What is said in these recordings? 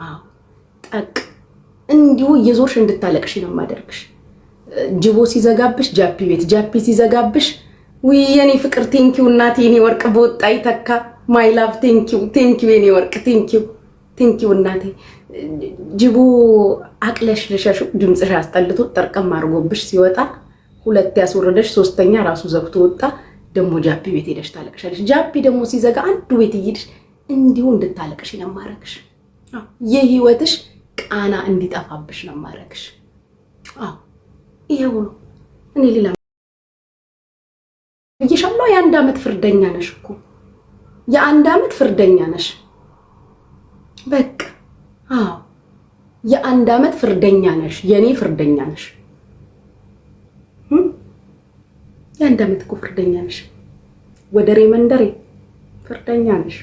አዎ ጠቅ እንዲሁ እየዞርሽ እንድታለቅሽ ነው ማደርግሽ ጅቦ ሲዘጋብሽ ጃፒ ቤት ጃፒ ሲዘጋብሽ ወይ የኔ ፍቅር ቴንኪው እናቴ የኔ ወርቅ በወጣይ ተካ ማይ ላቭ ቴንኪው የኔ ወርቅ ቴንኪው እናቴ ጅቦ አቅለሽ ለሻሹ ድምጽሽ አስጠልቶ ጠርቀም አርጎብሽ ሲወጣ ሁለት ያስወረደሽ ሶስተኛ ራሱ ዘግቶ ወጣ ደሞ ጃፒ ቤት ሄደሽ ታለቅሻለሽ ጃፒ ደሞ ሲዘጋ አንዱ ቤት ይይድሽ እንዲሁ እንድታለቅሽ ነው ማረግሽ የህይወትሽ ቃና እንዲጠፋብሽ ነው ማረግሽ ይሄው ነው እኔ ሌላ ይሻለው የአንድ አመት ፍርደኛ ነሽ እኮ የአንድ አመት ፍርደኛ ነሽ በቃ የአንድ አመት ፍርደኛ ነሽ የኔ ፍርደኛ ነሽ የአንድ አመት እኮ ፍርደኛ ነሽ ወደሬ መንደሬ ፍርደኛ ነሽ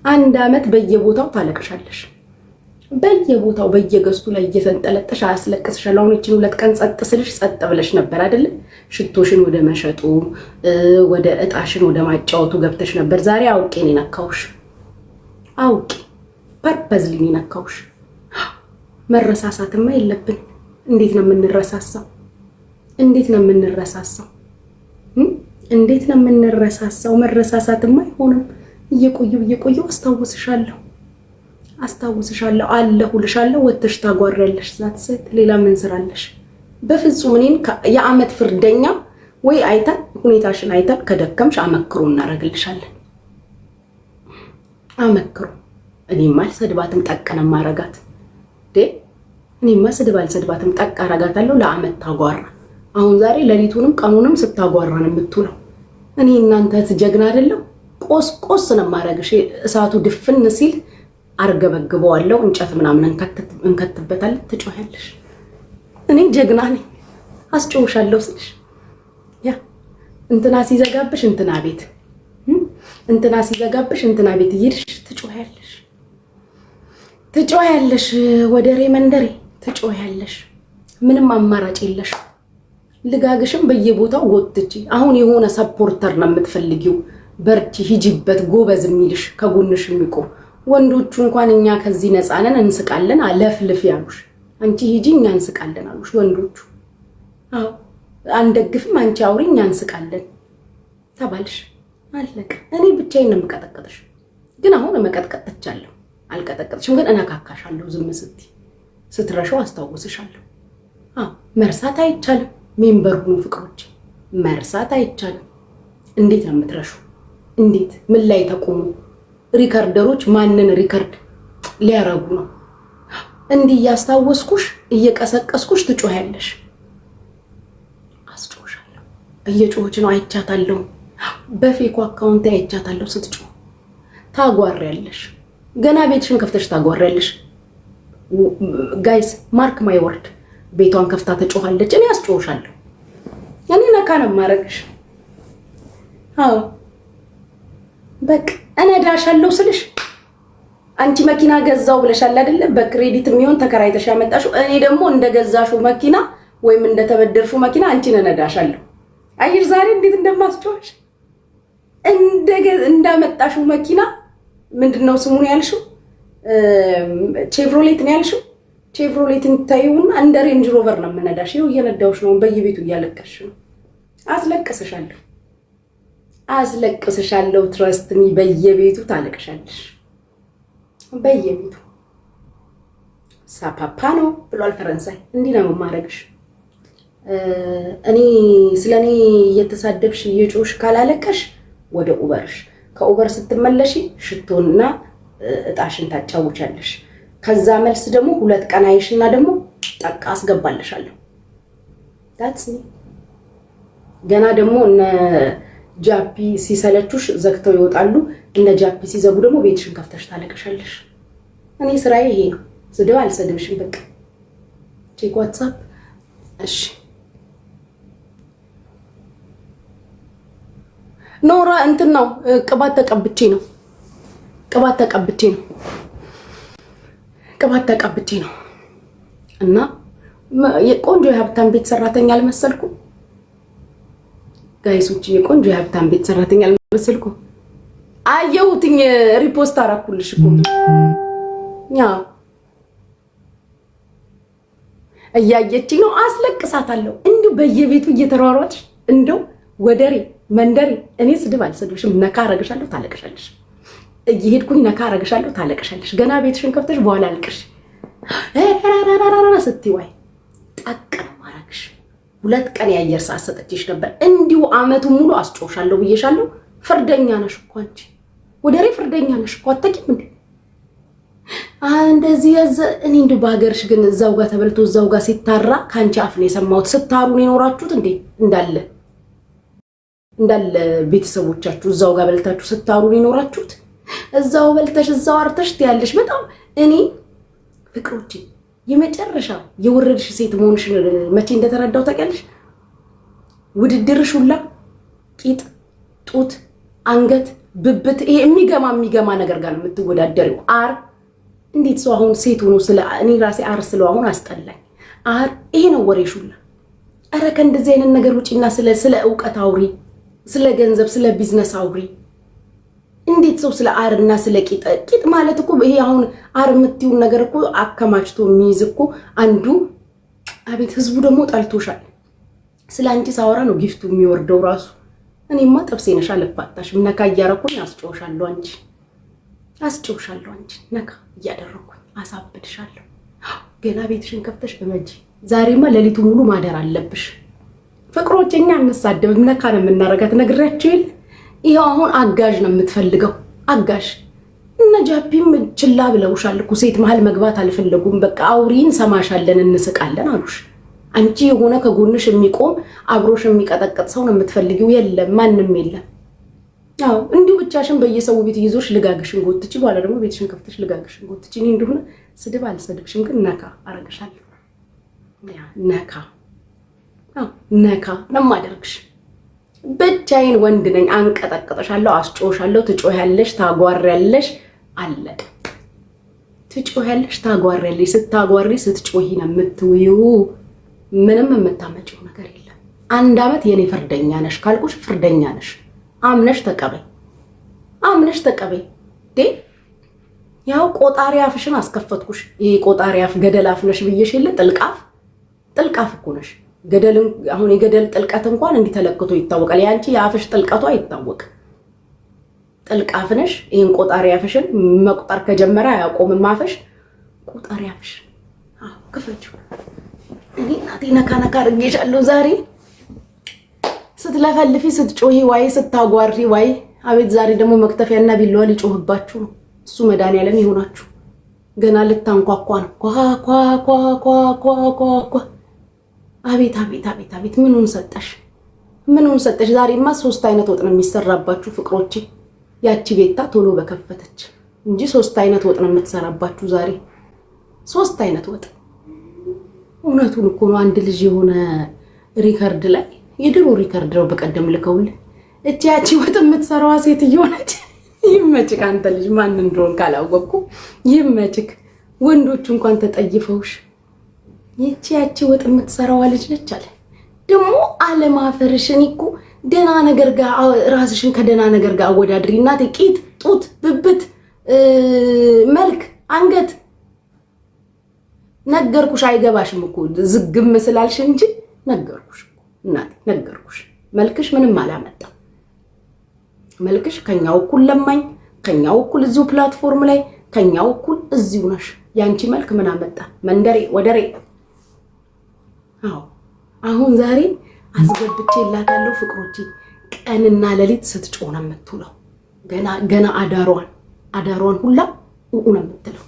አንድ አመት በየቦታው ታለቅሻለሽ በየቦታው በየገስቱ ላይ እየተንጠለጠሽ አስለቅስሻል አሁን እቺን ሁለት ቀን ጸጥ ስልሽ ጸጥ ብለሽ ነበር አይደል ሽቶሽን ወደ መሸጡ ወደ እጣሽን ወደ ማጫወቱ ገብተሽ ነበር ዛሬ አውቄ ነው ነካውሽ አውቄ ፐርፐዝሊ ነው ነካውሽ መረሳሳትማ የለብን እንዴት ነው የምንረሳሳው እንዴት ነው የምንረሳሳው መረሳሳትማ አይሆንም እየቆዩ አስታውስሻለሁ አለሁልሻለሁ ወጥተሽ ታጓራለሽ ዛትሰት ሌላ ምን ስራለሽ በፍጹም እኔን የአመት ፍርደኛ ወይ አይተን ሁኔታሽን አይተን ከደከምሽ አመክሮ እናረግልሻለን አመክሮ እኔማ ሰድባትም ጠቀነ ማረጋት እኔማ ሰድባትም ጠቅ አረጋታለሁ ለአመት ታጓራ አሁን ዛሬ ለሊቱንም ቀኑንም ስታጓራ ነው የምትውለው እኔ እናንተ ትጀግና አይደለም ቆስ ነው ማረግሽ እሳቱ ድፍን ሲል አርገበግበዋለሁ እንጨት ምናምን እንከትበታለን ትጮሃለሽ እኔ ጀግና ነኝ አስጮውሻለሁ ስልሽ ያ እንትና ሲዘጋብሽ እንትና ቤት ይርሽ ትጮሃለሽ ወደሬ መንደሬ ትጮሃለሽ ምንም አማራጭ የለሽ ልጋግሽም በየቦታው ወጥጪ አሁን የሆነ ሰፖርተር ነው የምትፈልጊው በርቺ ሂጂበት ጎበዝ የሚልሽ ከጎንሽ የሚቆም ወንዶቹ እንኳን እኛ ከዚህ ነፃነን እንስቃለን አለፍልፍ ያሉሽ አንቺ ሂጂ እኛ እንስቃለን አሉሽ ወንዶቹ አንደግፍም አንቺ አውሪ እኛ እንስቃለን ተባልሽ አለቀ እኔ ብቻዬን ነው የምቀጠቅጥሽ ግን አሁን መቀጥቀጥ ተቻለሁ አልቀጠቅጥሽም ግን እናካካሻለሁ ዝም ስትረሺው አስታውስሻለሁ መርሳት አይቻልም ሜምበር ሁኑ ፍቅሮች መርሳት አይቻልም እንዴት ነው የምትረሺው እንዴት ምን ላይ ተቆሙ ሪከርደሮች ማንን ሪከርድ ሊያረጉ ነው እንዲህ ያስታወስኩሽ እየቀሰቀስኩሽ ትጮሃለሽ አስጮሻለሁ እየጮች ነው አይቻታለሁ በፌክ አካውንት አይቻታለሁ ስትጮህ ታጓሪያለሽ ገና ቤትሽን ከፍተሽ ታጓሪያለሽ ጋይስ ማርክ ማይ ወርድ ቤቷን ከፍታ ተጮሃለች እኔ አስጮሻለሁ እኔ ነካ ነው ማረግሽ በቃ እነዳሻለሁ ስልሽ አንቺ መኪና ገዛው ብለሻል አይደለ በክሬዲት የሚሆን ተከራይተሽ ያመጣሽው እኔ ደግሞ እንደገዛሽው መኪና ወይም እንደተበደርሽው መኪና አንቺን እነዳሻለሁ አየሽ ዛሬ እንዴት እንደማስጮሽ እንዳመጣሽው መኪና ምንድነው ስሙን ያልሽው ቼቭሮሌት ነው ያልሽው ቼቭሮሌትን ታዩና እንደ ሬንጅ ሮቨር ነው የምነዳሽ ይኸው እየነዳውሽ ነው በየቤቱ እያለቀሽ ነው አስለቅስሻለሁ ትረስት ሚ በየቤቱ ታለቅሻለሽ በየቤቱ ሳፓፓ ነው ብሏል ፈረንሳይ እንዲህ ነው ማረግሽ እኔ ስለኔ እየተሳደብሽ እየጮሽ ካላለቀሽ ወደ ኡበርሽ ከኡበር ስትመለሺ ሽቶና እጣሽን ታጫውቻለሽ ከዛ መልስ ደግሞ ሁለት ቀን አይሽና ደግሞ ጠቃ አስገባልሻለሁ that's me ገና ደግሞ እነ ጃፒ ሲሰለቹሽ ዘግተው ይወጣሉ እነ ጃፒ ሲዘጉ ደግሞ ቤትሽን ከፍተሽ ታለቅሻለሽ እኔ ስራዬ ይሄ ነው ስደው አልሰድብሽም በቃ ቼክ ዋትስአፕ እሺ ኖራ እንትን ነው ቅባት ተቀብቼ ነው እና የቆንጆ የሀብታም ቤት ሰራተኛ አልመሰልኩ ጋይሶች የቆንጆ የሀብታም ቤት ሰራተኛ አልመሰልኩ አየሁትኝ ሪፖስት አራኩልሽ እኮ ያ እያየችኝ ነው። አስለቅሳታለሁ። እንዲሁ በየቤቱ እየተሯሯጥሽ እንደው ወደሬ መንደሬ። እኔ ስድብ አልሰድብሽም። ነካ አረግሻለሁ፣ ታለቅሻለሽ። እየሄድኩኝ ነካ አረግሻለሁ፣ ታለቅሻለሽ። ገና ቤትሽን ከፍተሽ በኋላ አልቅሽ ስትይ ዋይ ጠቅ ነው ማረግሽ። 2 ቀን የአየር ሰዓት ሰጥቼሽ ነበር። እንዲሁ አመቱ ሙሉ አስጮሻለሁ ብዬሻለሁ። ፍርደኛ ነሽ እኮ አንቺ ወደሬ፣ ፍርደኛ ነሽ እኮ አታውቂም እንዴ? እንደዚህ እኔ እንዲሁ በሀገርሽ ግን እዛው ጋር ተበልቶ እዛው ጋር ሲታራ ከአንቺ አፍ ነው የሰማሁት። ስታሩን የኖራችሁት እንዴ? እንዳለ ቤተሰቦቻችሁ እዛው ጋር በልታችሁ ስታሩን የኖራችሁት። እዛው በልተሽ እዛው አርተሽ ትያለሽ። በጣም እኔ ፍቅሮቼ የመጨረሻ የወረድሽ ሴት መሆንሽን መቼ እንደተረዳው ታውቂያለሽ? ውድድርሽ ሁላ ቂጥ፣ ጡት፣ አንገት፣ ብብት ይሄ የሚገማ ነገር ጋር ነው የምትወዳደሪው። አር እንዴት ሰው አሁን ሴት ሆኖ ስለ እኔ ራሴ አር ስለው አሁን አስጠላኝ። አር ይሄ ነው ወሬሽ ሁላ። ኧረ ከእንደዚህ አይነት ነገር ውጪና ስለ እውቀት አውሪ፣ ስለ ገንዘብ፣ ስለ ቢዝነስ አውሪ። እንዴት ሰው ስለ አርና ስለ ቂጥ ማለት እኮ ይሄ አሁን አር የምትይውን ነገር እኮ አከማችቶ የሚይዝ እኮ አንዱ። አቤት ህዝቡ ደግሞ ጠልቶሻል። ስለ አንቺ ሳወራ ነው ጊፍቱ የሚወርደው ራሱ። እኔማ ጥብሴ ነሽ አልፋታሽም። ነካ እያረኩኝ አስጮሻለሁ አንቺ ነካ እያደረኩኝ አሳብድሻለሁ። ገና ቤትሽን ከፍተሽ እመጂ። ዛሬማ ሌሊቱ ሙሉ ማደር አለብሽ። ፍቅሮቼኛ እንሳደብም፣ ነካ ነው የምናረጋት። ነግራችሁ የለ ይሄው አሁን አጋዥ ነው የምትፈልገው። አጋዥ እነ ጃፒም ችላ ብለውሻል እኮ። ሴት መሀል መግባት አልፈለጉም። በቃ አውሪን፣ ሰማሻለን፣ እንስቃለን አሉሽ። አንቺ የሆነ ከጎንሽ የሚቆም አብሮሽ የሚቀጠቅጥ ሰው ነው የምትፈልጊው። የለም፣ ማንም የለም። አዎ እንዲሁ ብቻሽን በየሰው ቤት ይዞሽ ልጋግሽን ጎትቺ፣ በኋላ ደግሞ ቤትሽን ከፍተሽ ልጋግሽን ጎትቺ። እኔ እንደሆነ ስድብ አልሰድብሽም፣ ግን ነካ አረግሻለሁ። ነካ ነው የማደርግሽ። ብቻዬን ወንድ ነኝ። አንቀጠቅጥሻለሁ፣ አስጮሻለሁ። ትጮያለሽ፣ ታጓሪያለሽ። አለቀ። ትጮያለሽ፣ ታጓሪያለሽ። ስታጓሪ ስትጮሂ ነው የምትውይው። ምንም የምታመጪው ነገር የለም። 1 አመት የኔ ፍርደኛ ነሽ ካልኩሽ ፍርደኛ ነሽ። አምነሽ ተቀበይ። ያው ቆጣሪ አፍሽን አስከፈትኩሽ። ይሄ ቆጣሪ አፍ ገደል አፍ ነሽ ብዬሽ የለ? ጥልቃፍ እኮ ነሽ። ገደልን አሁን የገደል ጥልቀት እንኳን እንዲተለክቶ ይታወቃል። ያንቺ የአፍሽ ጥልቀቱ አይታወቅ። ጥልቃፍ ነሽ። ይሄን ቆጣሪ አፍሽን መቁጠር ከጀመረ አያቆምም አፍሽ። ቆጣሪ አፍሽን ክፈችው። እኔ እናቴ ነካ አድርጌሻለሁ ዛሬ። ስትለፈልፊ፣ ስትጮሂ፣ ዋይ ስታጓሪ፣ ዋይ አቤት። ዛሬ ደግሞ መክተፊያና ቢላዋ ሊጮህባችሁ ነው። እሱ መድኃኒዓለም ይሆናችሁ። ገና ልታንኳኳ ነው። ኳ አቤት። ምኑን ሰጠሽ? ዛሬማ 3 አይነት ወጥ ነው የሚሰራባችሁ ፍቅሮቼ። ያቺ ቤታ ቶሎ በከፈተች እንጂ 3 አይነት ወጥ ነው የምትሰራባችሁ ዛሬ። 3 አይነት ወጥ። እውነቱን እኮ ነው። አንድ ልጅ የሆነ ሪከርድ ላይ የድሮ ሪከርድ ነው በቀደም ልከውልኝ። ያቺ ወጥ የምትሰራዋ ሴትዮ ነች። ይመችክ አንተ ልጅ፣ ማን እንደሆነ ካላወቅኩ ይመችክ። ወንዶቹ እንኳን ተጠይፈውሽ ያቺ ወጥ የምትሰራዋ ልጅ ነች አለ። ደግሞ አለማፈርሽን እኮ ደና ነገር ጋር ራስሽን ከደና ነገር ጋር አወዳድሪ እናቴ። ቂጥ፣ ጡት፣ ብብት፣ መልክ፣ አንገት ነገርኩሽ። አይገባሽም እኮ ዝግም ስላልሽ እንጂ ነገርኩሽ እናቴ፣ ነገርኩሽ። መልክሽ ምንም አላመጣም። መልክሽ ከኛው እኩል ለማኝ፣ ከኛው እኩል እዚሁ ፕላትፎርም ላይ ከኛው እኩል እዚሁ ነሽ። ያንቺ መልክ ምን አመጣ? መንደሬ ወደሬ። አሁን ዛሬ አስገብቼላታለሁ ፍቅሮቼ። ቀንና ሌሊት ስትጮህ ነው የምትውለው። ገና አዳሯን ሁላ ነው የምትለው።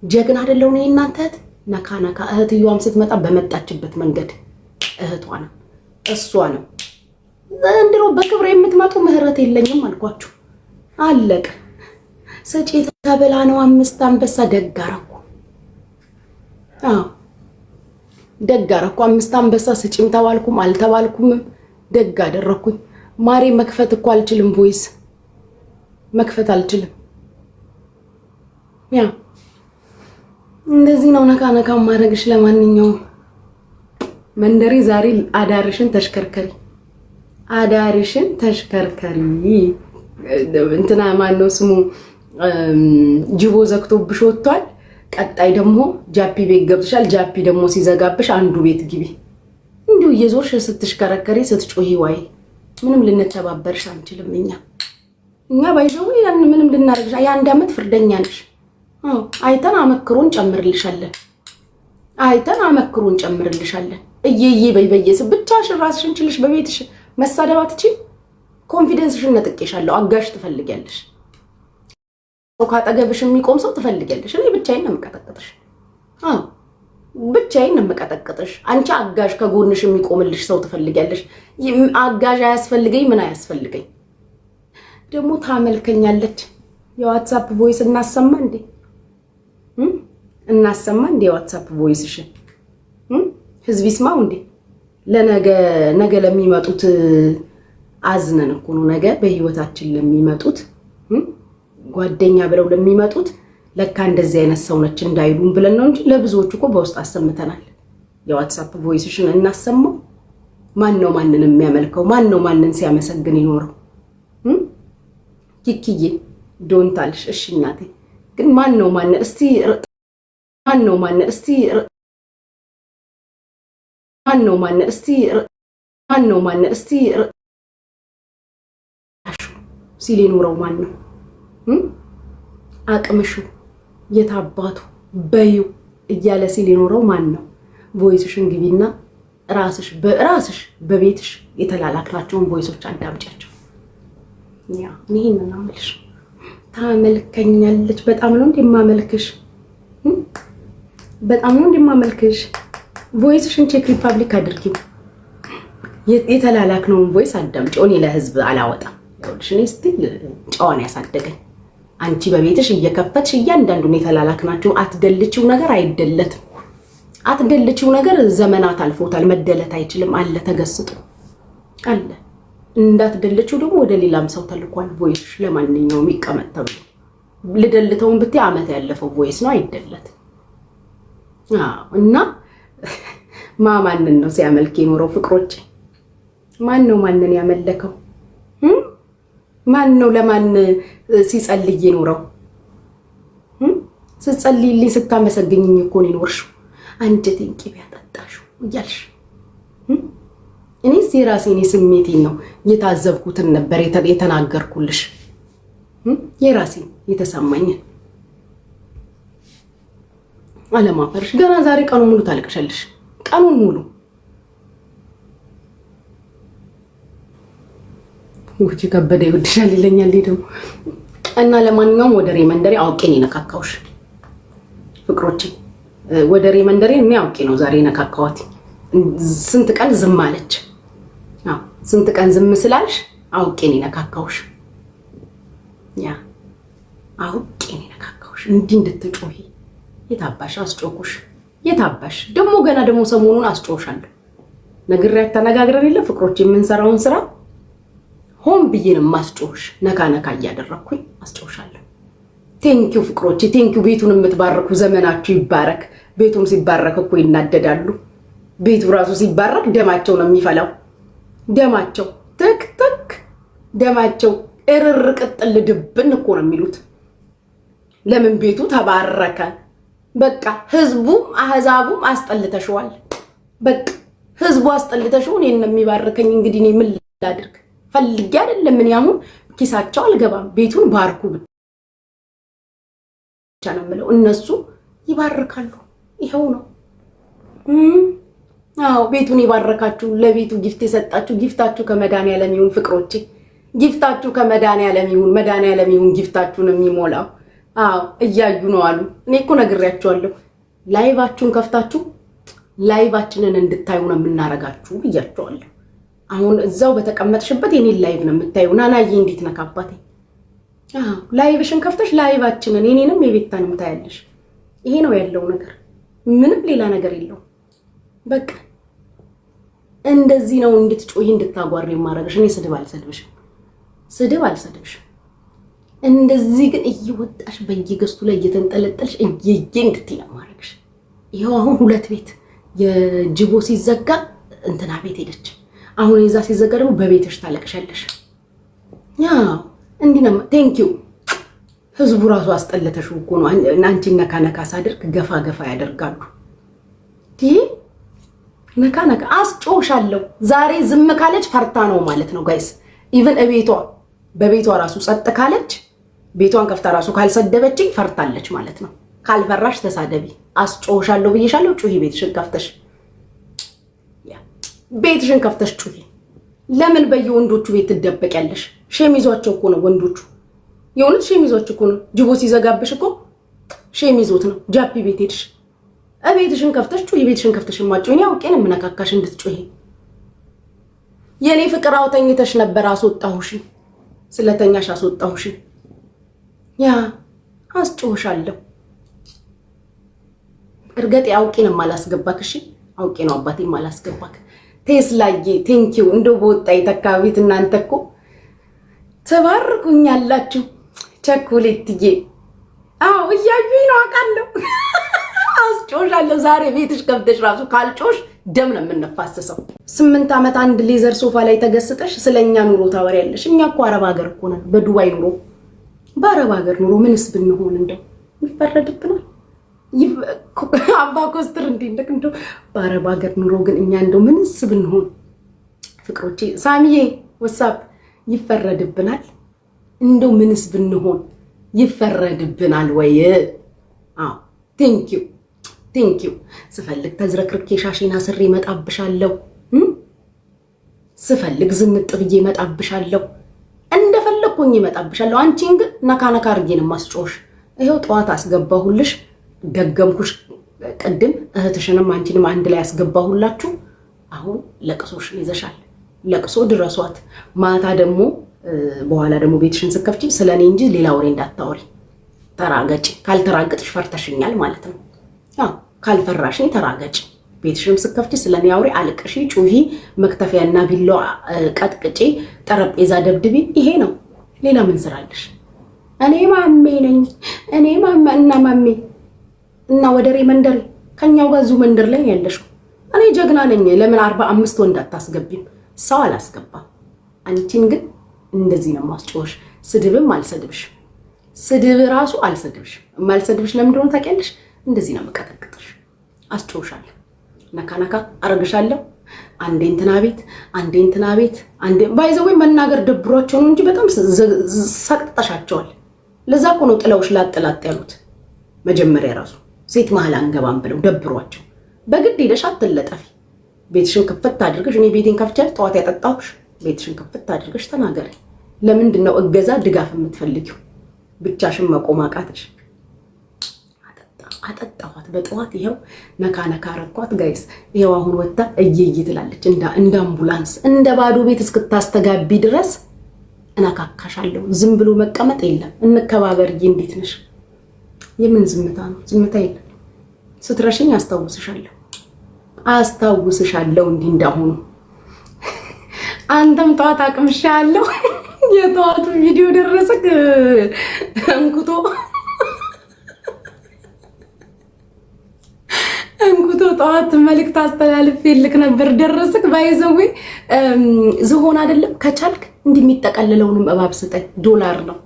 ጀግና አይደለው ነው እናንተ እህት። ነካ እህትየዋም ስትመጣ በመጣችበት መንገድ እህቷ ነው እሷ ነው። ዘንድሮ በክብር የምትመጡ ምህረት የለኝም አልኳችሁ። አለቀ። ሰጪ ተበላ ነው 5 አንበሳ። ደጋራኩ 5 አንበሳ ስጪም ተባልኩም አልተባልኩም ደግ አደረኩኝ። ማሬ መክፈት እኮ አልችልም፣ ቮይስ መክፈት አልችልም። ያ እንደዚህ ነው ነካ ማድረግሽ። ለማንኛውም መንደሪ ዛሬ አዳርሽን ተሽከርከሪ። እንትና ማነው ስሙ ጅቦ ዘግቶብሽ ወጥቷል። ቀጣይ ደግሞ ጃፒ ቤት ገብተሻል። ጃፒ ደግሞ ሲዘጋብሽ አንዱ ቤት ግቢ። እንዲሁ እየዞርሽ ስትሽከረከሪ ስትጮሂ ዋይ ምንም ልንተባበርሽ አንችልም። እኛ ባይዘው ያን ምንም ልናረግሽ የ1 ዓመት ፍርደኛ ነሽ። አይተን አመክሮን ጨምርልሻለን። እየዬ በይበየስ ብቻሽን ራስሽን ችልሽ በቤትሽ መሳደባት እቺ ኮንፊደንስሽን ነጥቄሻለሁ። አጋሽ ትፈልጊያለሽ፣ ሰው ካጠገብሽ የሚቆም ሰው ትፈልጊያለሽ። እኔ ብቻዬን ነው የምቀጠቅጥሽ። ብቻዬን ነው የምቀጠቅጥሽ። አንቺ አጋሽ ከጎንሽ የሚቆምልሽ ሰው ትፈልጊያለሽ። አጋሽ አያስፈልገኝ ምን አያስፈልገኝ። ደግሞ ታመልከኛለች። የዋትስአፕ ቮይስ እናሰማ እንዴ? የዋትስአፕ ቮይስሽን ህዝብ ይስማው እንዴ? ነገ ለሚመጡት አዝነን እኮ ነው። ነገ በህይወታችን ለሚመጡት ጓደኛ ብለው ለሚመጡት ለካ እንደዚህ አይነት ሰው ነች እንዳይሉን ብለን ነው እንጂ ለብዙዎች እኮ በውስጥ አሰምተናል። የዋትስአፕ ቮይስሽን እናሰማው። ማን ነው ማንን የሚያመልከው? ማን ነው ማንን ሲያመሰግን ይኖረው? ኪኪዬ ዶንታልሽ። እሺ እናቴ ግን ማን ነው ማን እስቲ ሲል ይኖረው? ማን ነው አቅምሹ የታባቱ በዩ እያለ ሲል ይኖረው? ማን ነው? ቮይስሽን ግቢና ራስሽ በቤትሽ የተላላክናቸውን ቮይሶች አዳምጫቸው። ይሄን ነው የምልሽ። ታመልከኛለች። በጣም ነው እንደማመልክሽ፣ ቮይስሽን ቼክ ሪፐብሊክ አድርጊው። የተላላክነውን ቮይስ አዳምጪው። እኔ ለህዝብ አላወጣም። ይኸውልሽ እኔ ስቲል ጨዋን ያሳደገኝ አንቺ በቤትሽ እየከፈትሽ እያንዳንዱን የተላላክናቸው አትደልቺው ነገር አይደለትም። አትደልቺው ነገር ዘመናት አልፎታል። መደለት አይችልም። አለ ተገስጦ አለ። እንዳትደልቺው ደግሞ ወደ ሌላም ሰው ተልኳል ቮይስሽ። ለማንኛውም ይቀመጥ ተብሎ ልደልተውን ብትይ ዓመት ያለፈው ቮይስ ነው፣ አይደለትም። እና ማንን ነው ሲያመልክ የኖረው? ፍቅሮቼ ማን ነው ማንን ያመለከው? ማን ነው ለማን ሲጸልይ የኖረው? ስትጸልይልኝ ስታመሰግኝኝ እኮ ነው የኖርሽው። አንጀቴን ቅቤ ያጠጣሽው እያልሽ እኔስ የራሴን ስሜቴን ነው የታዘብኩትን ነበር የተናገርኩልሽ። የራሴን የተሰማኝን አለማፈርሽ። ገና ዛሬ ቀኑን ሙሉ ታለቅሻለሽ። ቀኑን ሙሉ ውጪ ከበደ ይወድሻል ይለኛል ደግሞ። እና ለማንኛውም ወደ ሬመንደሬ አውቄን የነካካውሽ ፍቅሮቼ፣ ወደ ሬመንደሬ እኔ አውቄ ነው ዛሬ የነካካዋት። ስንት ቀን ዝም አለች? ስንት ቀን ዝም ስላልሽ አውቄን የነካካውሽ። አውቄን የነካካውሽ እንዲህ እንድትጮሂ። የታባሽ አስጮኩሽ? የታባሽ ደግሞ ገና ደግሞ ሰሞኑን አስጮሻለሁ። ነግሬያት ተነጋግረን የለ ፍቅሮቼ፣ የምንሰራውን ስራ ሆን ብዬን ማስጮሽ ነካ እያደረኩኝ አስጮሻለሁ። ቴንኪው ፍቅሮቼ፣ ቴንኪው። ቤቱን የምትባረኩ ዘመናችሁ ይባረክ። ቤቱም ሲባረክ እኮ ይናደዳሉ። ቤቱ ራሱ ሲባረክ ደማቸው ነው የሚፈላው። ደማቸው ትክትክ፣ ደማቸው እርር ቅጥል ድብን እኮ ነው የሚሉት። ለምን ቤቱ ተባረከ? በቃ ህዝቡም አህዛቡም አስጠልተሽዋል። በቃ ህዝቡ አስጠልተሽው እኔን ነው የሚባርከኝ። እንግዲህ እኔ ምን ላድርግ? ፈልጌ አይደለም። ምን ያሁን ኪሳቸው አልገባም። ቤቱን ባርኩ ብቻ ነው የምለው። እነሱ ይባርካሉ። ይሄው ነው። ቤቱን ይባርካችሁ። ለቤቱ ጊፍት የሰጣችሁ ጊፍታችሁ ከመድኃኒዓለም ይሁን ፍቅሮቼ። ጊፍታችሁ ከመድኃኒዓለም ይሁን። መድኃኒዓለም ይሁን ጊፍታችሁን የሚሞላው። እያዩ ነው አሉ። እኔ እኮ ነግሬያቸዋለሁ። ላይቫችሁን ከፍታችሁ ላይቫችንን እንድታዩ ነው የምናረጋችሁ ብያቸዋለሁ። አሁን እዛው በተቀመጥሽበት የኔን ላይቭ ነው የምታዩ። ናናዬ እንዴት ነካባቴ? ላይቭሽን ከፍተሽ ላይቫችንን የኔንም የቤታንም ታያለሽ። ይሄ ነው ያለው ነገር። ምንም ሌላ ነገር የለው። በቃ እንደዚህ ነው እንድትጮሂ እንድታጓሪ የማረግሽ። እኔ ስድብ አልሰድብሽም። እንደዚህ ግን እየወጣሽ በየገስቱ ላይ እየተንጠለጠልሽ እየየ እንድትይ ማረግሽ። ይሄው አሁን 2 ቤት የጅቦ ሲዘጋ እንትና ቤት ሄደች። አሁን የዛ ሲዘጋ ደግሞ በቤትሽ ታለቅሻለሽ። እንዲህ ነው። ቴንኪው ህዝቡ ራሱ አስጠለተሽው እኮ ነው። አንቺ ነካ ነካ ሳደርግ ገፋ ገፋ ያደርጋሉ። ነካ ነካ አስጮሻለሁ። ዛሬ ዝም ካለች ፈርታ ነው ማለት ነው ጋይስ። ኢቭን በቤቷ ራሱ ጸጥ ካለች ቤቷን ከፍታ ራሱ ካልሰደበችኝ ፈርታለች ማለት ነው። ካልፈራሽ ተሳደቢ። አስጮሻለሁ ብዬሻለሁ። ጩሂ። ቤትሽን ከፍተሽ ጩሂ። ለምን በየወንዶቹ ቤት ትደበቂያለሽ? ሼም ይዟቸው እኮ ነው ወንዶቹ። የእውነት ሼም ይዟቸው እኮ ነው። ጅቦ ሲዘጋብሽ እኮ ሼም ይዞት ነው። ጃፒ ቤት ሄድሽ ቤትሽን ከፍተሽ ጩሂ። ቤትሽን ከፍተሽ ማጮኝ አውቄን የምነካካሽ እንድትጮሂ። የኔ ፍቅር አውተኝተሽ ነበር አስወጣሁሽ። ስለተኛሽ አስወጣሁሽ። ያ አስጮሻለሁ። እርግጥ አውቄን ማላስገባክ። እሺ አውቄ ነው አባቴ ማላስገባክ። ቴስላዬ ቴንኪው። እንደው በወጣ የተካቢት እናንተ እኮ ተባርኩኛላችሁ። ቸኮሌትዬ አው እያዩኝ ነው አውቃለሁ። አስጮሻለሁ። ዛሬ ቤትሽ ከብተሽ ራሱ ካልጮሽ ደም ነው የምንፋሰሰው። 8 ዓመት አንድ ሌዘር ሶፋ ላይ ተገስጠሽ ስለኛ ኑሮ ታወሪያለሽ። እኛ እኮ አረብ ሀገር እኮ ነን። በዱባይ ኑሮ በአረብ ሀገር ኑሮ ምንስ ብንሆን እንደው ይፈረድብናል። አባ ኮስትር እንደው በአረብ ሀገር ኑሮ ግን እኛ እንደው ምንስ ብንሆን ፍቅሮቼ። ሳሚዬ ወሳብ ይፈረድብናል። እንደው ምንስ ብንሆን ይፈረድብናል ወይ? አዎ ቴንኪው። ስፈልግ ተዝረክርኬ ሻሽና ስሬ መጣብሻለሁ። ስፈልግ ዝንጥ ብዬ መጣብሻለሁ። እንደፈለኩኝ መጣብሻለሁ። አንቺን ግን ነካ ነካ አርጌን ማስጮሽ። ይሄው ጠዋት አስገባሁልሽ፣ ደገምኩሽ። ቅድም እህትሽንም አንቺንም አንድ ላይ አስገባሁላችሁ። አሁን ለቅሶሽን ይዘሻል። ለቅሶ ድረሷት። ማታ ደግሞ በኋላ ደግሞ ቤትሽን ስከፍቺ ስለኔ እንጂ ሌላ ወሬ እንዳታወሪ። ተራገጭ። ካልተራገጥሽ ፈርተሽኛል ማለት ነው። ካልፈራሽኝ ተራገጭ። ቤትሽም ስከፍቺ ስለኔ አውሪ፣ አልቅሺ፣ ጩሂ፣ መክተፊያና ቢላዋ ቀጥቅጪ፣ ጠረጴዛ ደብድቢ። ይሄ ነው። ሌላ ምን ስራለሽ? እኔ ማሜ ነኝ። እኔ ማሜ እና ወደሬ መንደሬ ከኛው ጋር እዚሁ መንደር ላይ ያለሽው። እኔ ጀግና ነኝ። ለምን 45 ወንድ አታስገቢም? ሰው አላስገባም። አንቺን ግን እንደዚህ ነው ማስጮሽ። ስድብም አልሰድብሽ። ስድብ ራሱ አልሰድብሽ። ማልሰድብሽ ለምን እንደሆነ ታውቂያለሽ? እንደዚህ ነው መቀጠቅጥሽ። አስጮሻለሁ። ነካ ነካ አረግሻለሁ። አንዴ እንትና ቤት አንዴ ባይዘው መናገር ደብሯቸው ነው እንጂ በጣም ሰቅጥጠሻቸዋል። ለዛ እኮ ነው ጥለውሽ ላጥላጥ ያሉት። መጀመሪያ ራሱ ሴት መሀል አንገባም ብለው ደብሯቸው በግድ ሄደሽ አትለጠፊ። ቤትሽን ክፍት አድርገሽ እኔ ቤቴን ከፍቻለሁ ጠዋት ያጠጣሁሽ። ቤትሽን ክፍት አድርገሽ ተናገሪ። ለምንድን ነው እገዛ ድጋፍ የምትፈልጊው? ብቻሽን መቆም አቃተሽ? አጠጣኋት በጠዋት ይሄው ነካ ነካ አረኳት ጋይስ። ይሄው አሁን ወጣ እየይ ትላለች እንደ አምቡላንስ። እንደ ባዶ ቤት እስክታስተጋቢ ድረስ እናካካሻለሁ። ዝም ብሎ መቀመጥ የለም። እንከባበርዬ። እንዴት ነሽ? የምን ዝምታ ነው? ዝምታ የለም። ስትረሽኝ አስታውስሻለሁ እንዲህ እንዳሁኑ። አንተም ጠዋት አቅምሻለሁ። የጠዋቱ ቪዲዮ ደረሰክ እንኩቶ ጠዋት መልእክት አስተላልፌልክ ነበር። ደረስክ? ባይዘው ዝሆን አይደለም ከቻልክ እንዲህ የሚጠቀለለውንም እባብ ስጠኝ። $1 ነው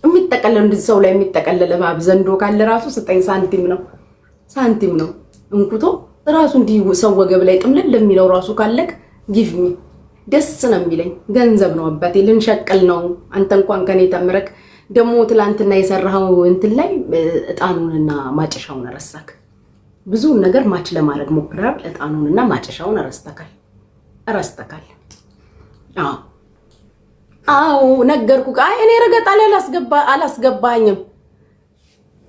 የሚጠቀለለው። እንዲህ ሰው ላይ የሚጠቀለለ እባብ ዘንዶ ካለ ራሱ ስጠኝ። ሳንቲም ነው እንኩቶ ራሱ እንዲህ ሰው ወገብ ላይ ጥምልል ለሚለው ራሱ ካለክ ጊቭ ሚ። ደስ ነው የሚለኝ። ገንዘብ ነው አባቴ። ልንሸቀል ነው። አንተ እንኳን ከኔ ተምረክ ደግሞ ትላንትና የሰራው እንትን ላይ እጣኑንና ማጨሻውን ረሳክ። ብዙ ነገር ማች ለማድረግ ሞክራል። እጣኑንና ማጨሻውን ረስተካል። አዎ ነገርኩ። እኔ ረገጣለ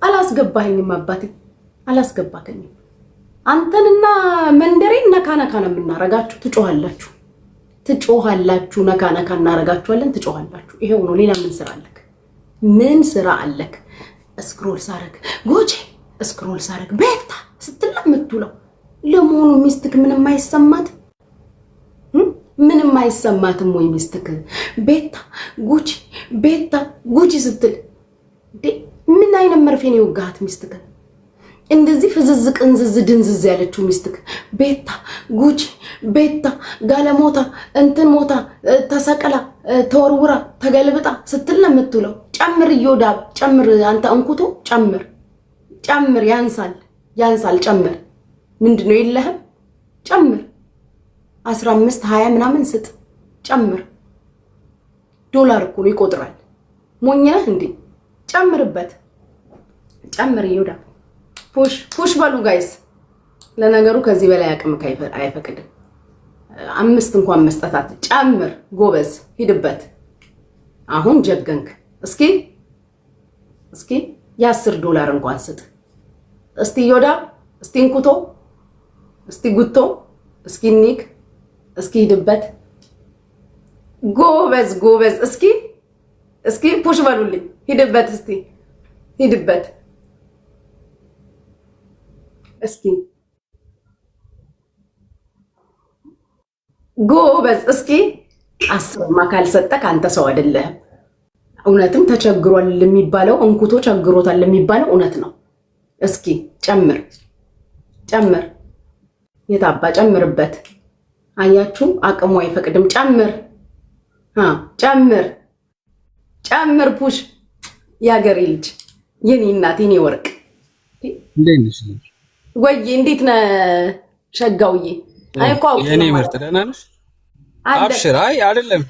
አላስገባኝም አባቴ፣ አላስገባከኝም። አንተንና መንደሬን ነካ ነካ ነው የምናረጋችሁ። ትጮሃላችሁ። ነካ ነካ እናረጋችኋለን። ትጮሃላችሁ። ይሄው ነው። ሌላ ምን ስራ አለክ? ስክሮል ሳረግ ቤታ ስትላ የምትውለው። ለመሆኑ ሚስትክ ምንም አይሰማትም ወይ? ሚስትክ ቤታ ጉቺ ስትል ምን አይነት መርፌ ነው የወጋሃት? ሚስትክ እንደዚህ ፍዝዝቅ እንዝዝ ድንዝዝ ያለችው ሚስትክ ቤታ ጉቺ ቤታ ጋለሞታ እንትን ሞታ ተሰቀላ ተወርውራ ተገልብጣ ስትል ነው የምትውለው። ጨምር እዮዳብ ጨምር፣ አንተ እንኩቶ ጨምር ያንሳል ጨምር። ምንድነው የለህም? ጨምር 15 20 ምናምን ስጥ ጨምር። ዶላር እኮ ነው ይቆጥራል። ሞኝነህ እንዴ? ጨምርበት ጨምር እዮዳብ። ፑሽ በሉ ጋይስ። ለነገሩ ከዚህ በላይ አቅም አይፈቅድም። 5 እንኳን መስጠታት ጨምር። ጎበዝ ሂድበት። አሁን ጀገንክ። እስኪ $10 እንኳን ስጥ። እስቲ እዮዳብ፣ እስቲ እንኩቶ፣ እስቲ ጉቶ፣ እስኪ ኒክ፣ እስኪ ሂድበት። ጎበዝ። እስኪ ፑሽ በሉልኝ። ሂድበት። እስቲ ሂድበት። እስኪ ጎበዝ። እስኪ 10 ማካል ሰጠክ አንተ ሰው አይደለህም። እውነትም ተቸግሯል የሚባለው እንኩቶ ቸግሮታል የሚባለው እውነት ነው። እስኪ ጨምር የታባ ጨምርበት። አያችሁ አቅሙ አይፈቅድም። ጨምር ፑሽ። ያገሬ ልጅ የኔ እናት የኔ ወርቅ ወይዬ እንዴት ነህ ሸጋውዬ? አይቆ የኔ ምርጥ ደህና ነሽ? አብሽር። አይ አይደለም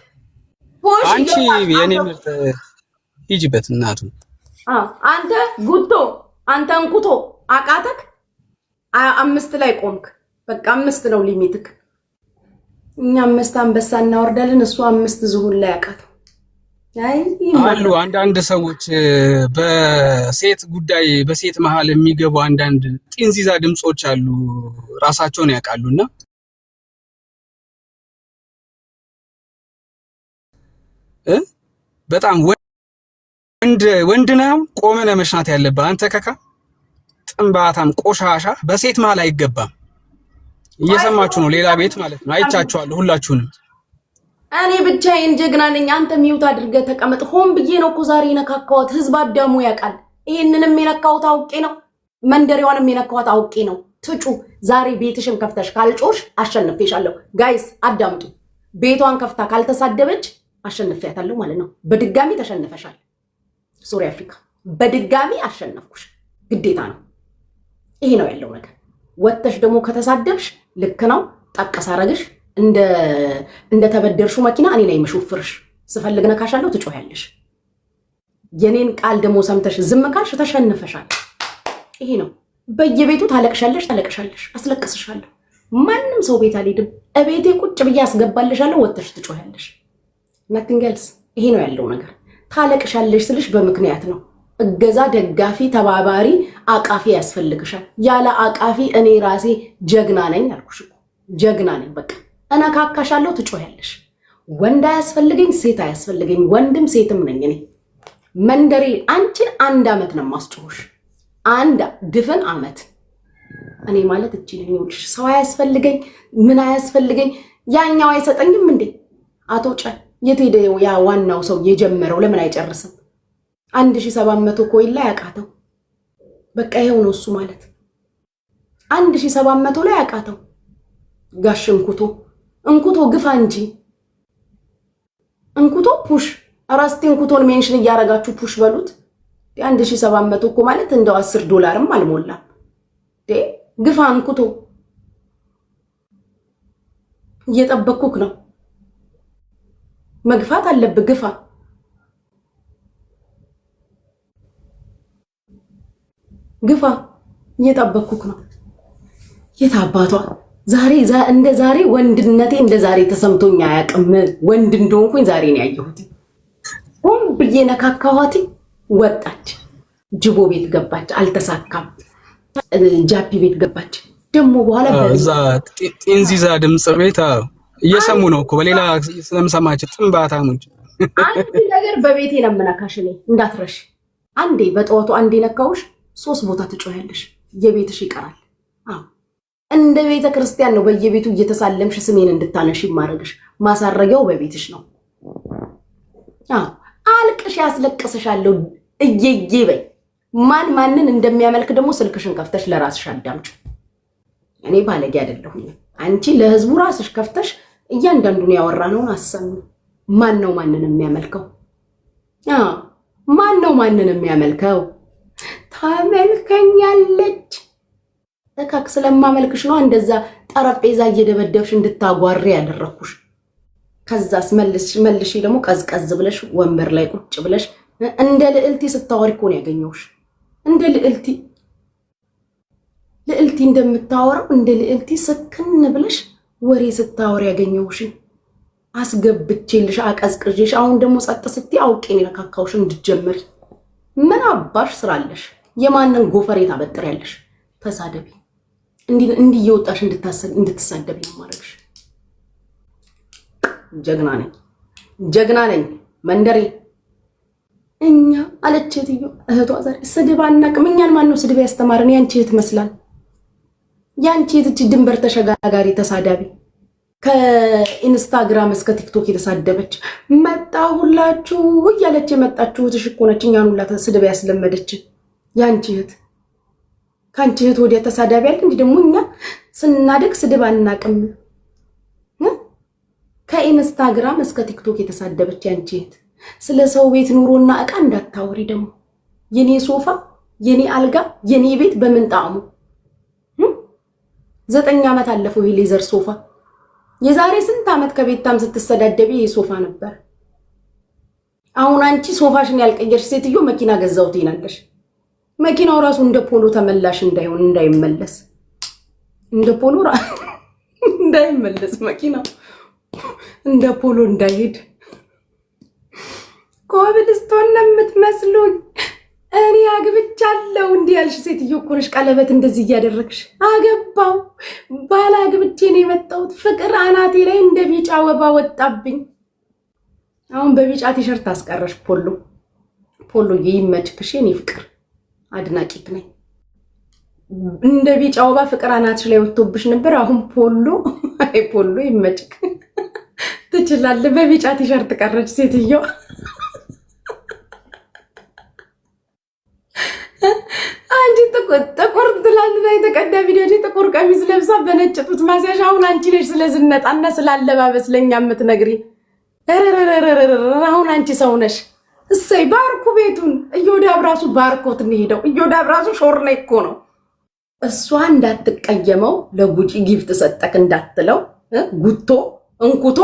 አንቺ የኔ ምርጥ ሂጂበት እናቱ። አንተ ጉቶ አንተ እንኩቶ አቃተክ 5 ላይ ቆምክ። በቃ 5 ነው ሊሚትክ። እኛ 5 አንበሳ እናወርዳለን፣ እሱ 5 ዝሁን ላይ አቃተው። አሉ አንዳንድ ሰዎች በሴት ጉዳይ በሴት መሃል የሚገቡ አንዳንድ ጢንዚዛ ድምጾች አሉ፣ ራሳቸውን ያውቃሉና በጣም ወንድ ነው ቆመነ መሽናት ያለበት። አንተ ከካ ጥንባታም ቆሻሻ በሴት መሃል አይገባም። እየሰማችሁ ነው፣ ሌላ ቤት ማለት ነው። አይቻችኋለሁ ሁላችሁንም። እኔ ብቻዬን ጀግና ነኝ። አንተ ሚውት አድርገህ ተቀመጥ። ሆን ብዬ ነው እኮ ዛሬ ነካካዋት። ህዝብ አዳሙ ያውቃል። ይሄንንም የነካሁት አውቄ ነው። መንደሪዋንም የነካሁት አውቄ ነው። ትጩ ዛሬ ቤትሽን ከፍተሽ ካልጮሽ አሸንፌሻለሁ። ጋይስ አዳምጡ። ቤቷን ከፍታ ካልተሳደበች አሸንፌያታለሁ ማለት ነው። በድጋሚ ተሸንፈሻል። ሶሪ አፍሪካ፣ በድጋሚ አሸነፍኩሽ። ግዴታ ነው። ይሄ ነው ያለው ነገር። ወጥተሽ ደግሞ ከተሳደብሽ ልክ ነው ጠቀስ አረግሽ እንደ ተበደርሽው መኪና እኔ ላይ መሾፍርሽ ስፈልግ ነካሻለሁ፣ ትጮያለሽ። የኔን ቃል ደግሞ ሰምተሽ ዝም ካልሽ ተሸንፈሻል። ይሄ ነው። በየቤቱ ታለቅሻለሽ፣ አስለቅስሻለሁ። ማንም ሰው ቤት አልሄድም። እቤቴ ቁጭ ብዬ አስገባልሻለሁ፣ ወጥተሽ ትጮያለሽ። nothing else። ይሄ ነው ያለው ነገር። ታለቅሻለሽ ስልሽ በምክንያት ነው። እገዛ፣ ደጋፊ፣ ተባባሪ፣ አቃፊ ያስፈልግሻል። ያለ አቃፊ እኔ ራሴ ጀግና ነኝ አልኩሽ እኮ ጀግና ነኝ። በቃ እነካካሻለሁ፣ ትጮያለሽ። ወንድ አያስፈልገኝ፣ ሴት አያስፈልገኝ፣ ወንድም ሴትም ነኝ እኔ። መንደሬ አንቺን 1 ዓመት ነው ማስጮሽ፣ 1 ድፍን ዓመት። እኔ ማለት እቺ ነኝ። ይኸውልሽ ሰው አያስፈልገኝ፣ ምን አያስፈልገኝ። ያኛው አይሰጠኝም እንዴ? አቶ ጨ የት ሄደ? ያ ዋናው ሰው የጀመረው ለምን አይጨርስም? 1700 ኮይን ላይ ያቃተው። በቃ ይሄው ነው እሱ ማለት 1700 ላይ ያቃተው። ጋሽ እንኩቶ ግፋ እንጂ እንኩቶ ፑሽ። አራስቲ እንኩቶን ሜንሽን እያረጋችሁ ፑሽ በሉት። 1700 እኮ ማለት እንደው $10ም አልሞላም። ግፋ እንኩቶ፣ እየጠበኩክ ነው። መግፋት አለብህ። ግፋ፣ እየጠበኩክ ነው። የት አባቷ ዛሬ እንደ ዛሬ ወንድነቴ እንደ ዛሬ ተሰምቶኝ አያውቅም። ወንድ እንደሆንኩኝ ዛሬ ነው ያየሁት። ሆን ብዬ ነካካኋት፣ ወጣች። ጅቦ ቤት ገባች፣ አልተሳካም። ጃፒ ቤት ገባች። ደግሞ በኋላ እዛ ጢንዚዛ ድምጽ ቤት እየሰሙ ነው እኮ በሌላ ስለምሰማቸው ጥንባታሞች። አንድ ነገር በቤቴ ነው የምነካሽ እኔ እንዳትረሽ። አንዴ በጠዋቱ አንዴ ነካውሽ 3 ቦታ ትጮያለሽ። የቤትሽ ይቀራል። እንደ ቤተ ክርስቲያን ነው በየቤቱ እየተሳለምሽ ስሜን እንድታነሽ ማረግሽ። ማሳረጊያው በቤትሽ ነው። አልቅሽ፣ ያስለቅስሻለሁ። እየዬ በይ ማን ማንን እንደሚያመልክ ደግሞ ስልክሽን ከፍተሽ ለራስሽ አዳምጪ። እኔ ባለጌ አይደለሁም። አንቺ ለህዝቡ ራስሽ ከፍተሽ እያንዳንዱን ያወራነውን አሰሙ። ማን ነው ማንን የሚያመልከው? ማን ነው ማንን የሚያመልከው? ታመልከኛለች እካክ ስለማመልክሽ ነው እንደዛ ጠረጴዛ እየደበደብሽ እንድታጓሪ ያደረኩሽ። ከዛስ መልሽ ደግሞ ቀዝቀዝ ብለሽ ወንበር ላይ ቁጭ ብለሽ እንደ ልዕልቲ ስታወሪ እኮ ነው ያገኘሁሽ። እንደ ልዕልቲ እንደምታወራው እንደ ልዕልቲ ስክን ብለሽ ወሬ ስታወሪ ያገኘሁሽ። አስገብቼልሽ አቀዝቅዤሽ አሁን ደግሞ ጸጥ ስትይ አውቄ ነው የነካካውሽ እንድትጀምሪ። ምን አባሽ ስራለሽ? የማንን ጎፈሬ ታበጥሪያለሽ? ተሳደቢ። እንዲህ እየወጣሽ እንድትሳደቢ ነው ማድረግሽ። ጀግና ነኝ መንደሬ። እኛ አለች እህትዮ እህቷ ዛሬ ስድብ አናቅም። እኛን ማን ነው ስድብ ያስተማረን? ያንቺ እህት መስላል። ያንቺ እህት ድንበር ተሸጋጋሪ ተሳዳቢ ከኢንስታግራም እስከ ቲክቶክ የተሳደበች መጣሁላችሁ እያለች የመጣችሁት እኮ ነች። እኛን ሁላ ስድብ ያስለመደች ያንቺ እህት። ካንቺ እህት ወዲያ ተሳዳቢ ያለ እንዴ? ደግሞ እኛ ስናደግ ስድብ አናቅም። ከኢንስታግራም እስከ ቲክቶክ የተሳደበች ያንቺ እህት። ስለ ሰው ቤት ኑሮና እቃ እንዳታወሪ ደግሞ። የኔ ሶፋ፣ የኔ አልጋ፣ የኔ ቤት በምን ጣዕሙ? 9 ዓመት አለፈው ይሄ ሌዘር ሶፋ። የዛሬ ስንት ዓመት ከቤታም ስትሰዳደቢ ይሄ ሶፋ ነበር። አሁን አንቺ ሶፋሽን ያልቀየርሽ ሴትዮ መኪና ገዛው ትይናለሽ። መኪናው ራሱ እንደ ፖሎ ተመላሽ እንዳይመለስ እንደ ፖሎ እንዳይመለስ መኪናው እንደ ፖሎ እንዳይሄድ ኮብልስቶን ነው የምትመስሉኝ። እኔ አግብቻለሁ እንዲህ ያልሽ ሴትዮ እኮ ነሽ። ቀለበት እንደዚህ እያደረግሽ አገባው ባላግብቼ ነው የመጣሁት። ፍቅር አናቴ ላይ እንደ ቢጫ ወባ ወጣብኝ። አሁን በቢጫ ቲሸርት አስቀረሽ። ፖሎ ይመችክሽ የኔ ፍቅር፣ አድናቂክ ነኝ። እንደ ቢጫ ወባ ፍቅር አናትሽ ላይ ወጥቶብሽ ነበር። አሁን ፖሎ ይመችክ። ትችላለህ። በቢጫ ቲሸርት ቀረች ሴትዮ። አንቺ ጥቁር ትላንትና የተቀዳ ቪዲዮ ጥቁር ቀሚስ ለብሳ በነጭ ጡት ማስያዥ። አሁን አንቺ ነሽ ስለ ዝነጣና ስለ አለባበስ ለኛ የምትነግሪ። አሁን አንቺ ሰው ነሽ። እሰይ ባርኩ ቤቱን። እዮዳብ ራሱ ባርኮት እንሄደው። እዮዳብ ራሱ ሾርኔ እኮ ነው። እሷ እንዳትቀየመው ለጉጪ ጊፍት ሰጠክ እንዳትለው ጉቶ እንኩቶ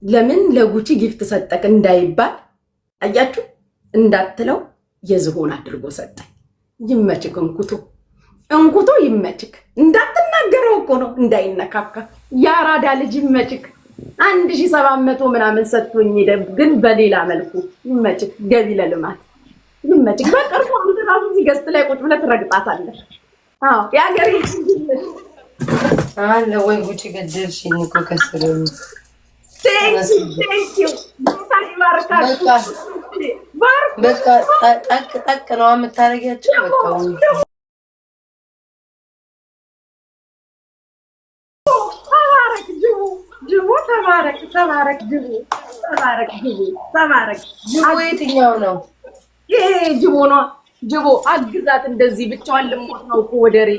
ለምን ለጉጪ ጊፍት ሰጠክ እንዳይባል አያችሁ እንዳትለው የዝሆን አድርጎ ሰጠኝ። ይመችክ እንኩቶ ይመችክ። እንዳትናገረው እኮ ነው እንዳይነካካ። ያራዳ ልጅ ይመችክ። 1700 ምናምን ሰጥቶኝ ግን በሌላ መልኩ ይመችክ። ገቢ ለልማት ይመችክ። በቅርቡ አንተ ራሱ እዚህ ገስት ላይ ቁጭ ብለህ ትረግጣታለህ። አዎ ያገሬ አለ ወይ ጉቺ ገደልሽኝ እኮ ከስር። ቴንክ ዩ በቃ ጠቅ ነው የምታረጊያቸው። በቃ ተባረክ ጅቦ የትኛው ነው? ይሄ ጅቦ ነው። ጅቦ አግዛት። እንደዚህ ብቻዋን ልሞት ነው እኮ ወደሬ።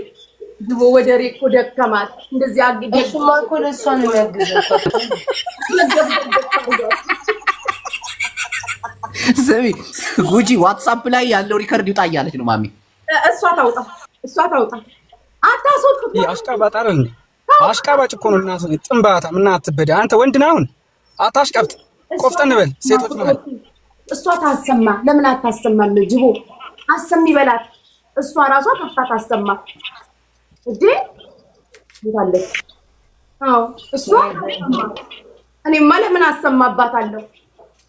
ጅቦ ወደሬ እኮ ደከማት። እንደዚህ አግዴ እሱማ እኮ ለእሷ ነው የሚያግዘው። ስሚ ጉጂ ዋትሳፕ ላይ ያለው ሪከርድ ይውጣ እያለች ነው ማሚ። እሷ ታውጣ። አታስወጥ። አሽቃባጭ አይደል? አሽቃባጭ እኮ ነው። እናት ጥንባታ ምን አትበዳ። አንተ ወንድ ነህ አሁን። አታሽቀብጥ። ቆፍጠን በል። ሴቶች ማለት እሷ ታሰማ። ለምን አታሰማም? ጅቦ አሰሚ በላት። እሷ ራሷ ከፍታ ታሰማ እንዴ ይታለች። አዎ እሷ እኔማ ለምን አሰማባታለሁ?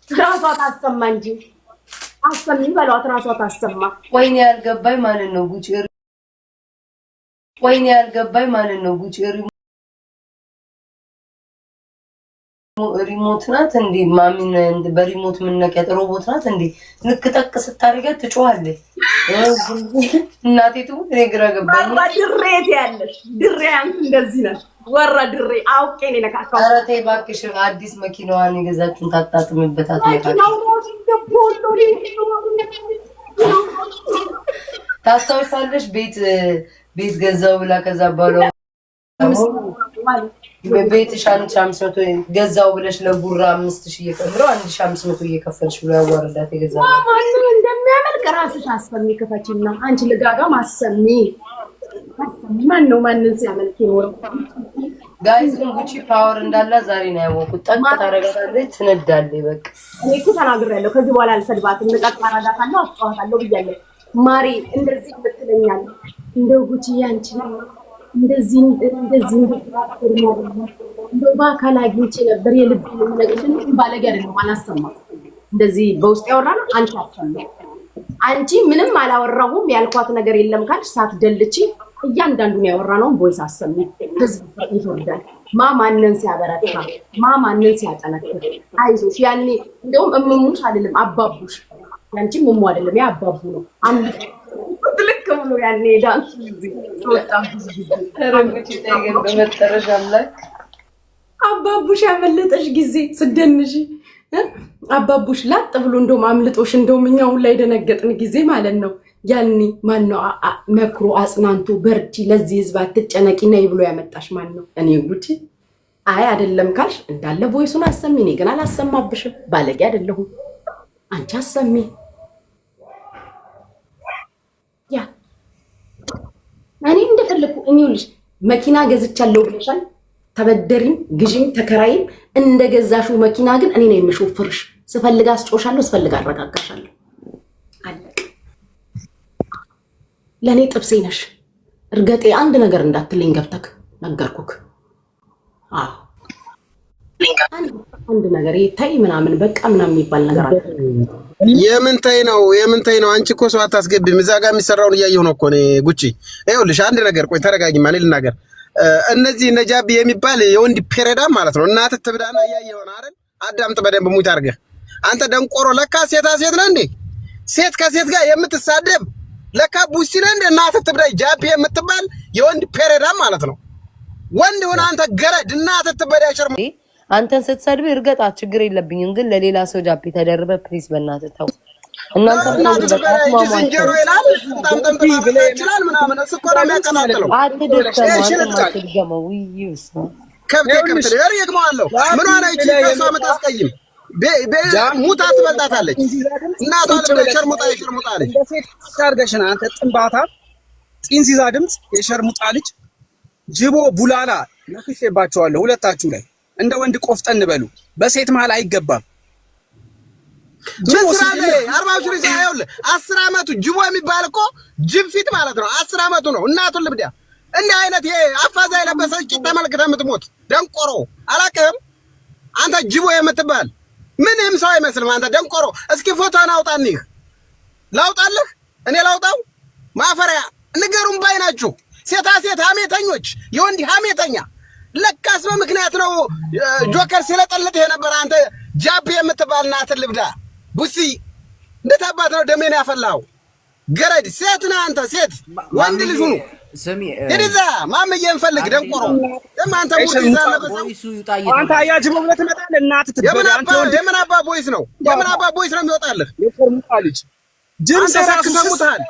ራሷ ታሰማ እንጂ አሰሚ በሏት። ራሷ ታሰማ። ወይኔ ያልገባኝ ማለት ነው ጉቺ። ወይኔ ያልገባኝ ማለት ነው ጉቺ። ሪሞት ናት እንዴ ማሚን? በሪሞት ምንነቀጥ ሮቦት ናት እንዴ? ንክጠቅ ስታደርጋት ትጮሃለች። እናቴ ትሙት እኔ ግራ ገባኝ። ወራ ድሬት ያለሽ ድሬያንስ እንደዚህ ነሽ። ወራ ድሬ አውቄ ነው ነካካው። ኧረ ተይ እባክሽ። አዲስ መኪናዋን የገዛችሁን ታጣጥምበታት ነው። ታስታውሳለሽ? ቤት ገዛው ብላ ከዛ በኋላ ቤትሽ 1500 ገዛው ብለሽ ለጉራ 5000 እየከፈለው 1500 እየከፈልሽ ብሎ ያዋረዳት የገዛ ማን እንደሚያመልክ ራስሽ አሰሚ ከፈችና አንቺ ልጋጋ ማሰሚ ማን ነው ማንን ሲያመልክ ይኖረው? ጋይስ ግን ጉቺ ፓወር እንዳለ ዛሬ ነው ያወቁት። ጠቅ ታረጋታለች፣ ትነዳለች። በቃ እኔ እኮ ተናግሬያለሁ። ከዚህ በኋላ አልሰድባትም። ጠቅ ታረጋታለሁ፣ አስጨዋታለሁ ብያለሁ። ማሪ እንደዚህ ምትለኛል እንደው ጉቺ ያንቺ እንደዚህ እንደው በአካል አግኝቼ ነበር የልብ ነገርሽን ባለጌ አይደለም አላሰማም። እንደዚህ በውስጥ ያወራነው አንቺ አሰማ። አንቺ ምንም አላወራሁም ያልኳት ነገር የለም ካልሽ ሳትደልቺ እያንዳንዱን ያወራነውን ቮይስ አሰሚ። ህዝብ ይፈርዳል። ማንን ሲያበረታ ማንን ሲያጠነክር አይዞሽ ያኔ እንደውም እምሙሽ አይደለም አባቡሽ ያንቺ እምሙ አይደለም ያ አባቡ ነው። ትልክ ብሎ ያኔ ዳንስ ወጣም ረጉቺ ታይገን በመጠረሻ ላይ አባቡሽ ያመለጠሽ ጊዜ ስደንሽ አባቡሽ ላጥ ብሎ እንደውም አምልጦሽ እንደውም እኛው ላይ ደነገጥን ጊዜ ማለት ነው። ያኔ ማን ነው መክሮ አጽናንቶ በርቺ ለዚህ ህዝብ አትጨነቂ ነይ ብሎ ያመጣሽ ማን ነው? እኔ ጉቺ አይ አይደለም ካልሽ እንዳለ ቮይሱን አሰሚ። እኔ ግን አላሰማብሽም። ባለጌ አይደለሁም። አንቺ አሰሚ። ያ እኔ እንደፈለኩ እኔውልሽ መኪና ገዝቻለሁ ብለሻል። ተበደሪም ግዢም ተከራይም እንደገዛሹ መኪና ግን እኔ ነኝ የምሾፍርሽ። ስፈልግ አስጮሻለሁ፣ ስፈልግ አረጋጋሻለሁ። አለቅ ለኔ ጥብሴ ነሽ። እርገጤ አንድ ነገር እንዳትልኝ ገብተክ ነገርኩክ። አዎ አንድ ነገር ይታይ ምናምን በቃ ምናምን የሚባል ነገር አለ። የምንታይ ነው? አንቺ እኮ ሰው አታስገቢም። እዛ ጋር የሚሰራውን እያየሁ ነው እኮ እኔ ጉቺ። ይኸውልሽ አንድ ነገር ቆይ ተረጋጊ። ማለት ልናገር እነዚህ ነጃቢ የሚባል የወንድ ፔሬዳም ማለት ነው። እናትህ ትብዳና እያየሁ ነው አይደል? አዳምጥ በደንብ ሙት አድርገህ አንተ ደንቆሮ። ለካ ሴት ነህ እንዴ? ሴት ከሴት ጋር የምትሳደብ ለካ ቡሲ ነህ እንዴ? እናትህ ትብዳይ ጃቢ የምትባል የወንድ ፔሬዳም ማለት ነው። ወንድ ሆነ አንተ ገረድ እናትህ ትበዳ ይችላል። አንተን ስትሰድብ እርገጣት ችግር የለብኝም፣ ግን ለሌላ ሰው ጃፒ ተደርበ ፕሊዝ በእናትህ ተው። እናንተ ዝንጀሮ ይላል ታምጠምጥ ይችላል ምናምን እሱ እኮ ነው የሚያቀናጥለው። አትደገመው ይዩስ ከብት ይገማዋለሁ። ምን ሆነ እቺ ከሷ የምታስቀይም ሙታ ትበልጣታለች። እናቷ ለሸርሙጣ አለች። ሴት ታርገሽና አንተ ጥንባታ ጢንዚዛ ድምጽ የሸርሙጣ ልጅ ጅቦ ቡላላ ነክሼባቸዋለሁ ሁለታችሁ ላይ። እንደ ወንድ ቆፍጠን በሉ። በሴት መሃል አይገባም። መስራለ 40 ሺህ ይዛየው 10 አመቱ ጅቦ የሚባል እኮ ጅብ ፊት ማለት ነው። 10 አመቱ ነው። እናቱን ልብዳ እንዲህ አይነት ይሄ አፋዛ የለበሰች ቂጥ ተመልክተህ የምትሞት ደንቆሮ አላውቅም። አንተ ጅቦ የምትባል ምንም ሰው አይመስልም። አንተ ደንቆሮ እስኪ ፎቶን አውጣልኝ። ላውጣልህ? እኔ ላውጣው? ማፈሪያ ንገሩን ባይናችሁ። ሴታ ሴት ሀሜተኞች፣ የወንድ ሀሜተኛ ለካስ በምክንያት ነው ጆከር ሲለጠልጥ የነበረ። አንተ ጃቢ የምትባል እናትህ ልብዳ ቡሲ እንዴት አባት ነው ደሜን ያፈላው? ገረድ ሴት ነህ አንተ። ሴት ወንድ ልጅ ሁኑ። ስሚ እዲዛ ማምዬ እንፈልግ ደንቆሮ አንተ ቡሲ ዛለበሰው አንተ አያጅቦ ብለህ ትመጣለህ። እናትህ ትበዳ አንተ ወንድ የምን አባ ቦይስ ነው የሚወጣልህ? የፈርሙጣ ልጅ ድምጽ ሰሙታል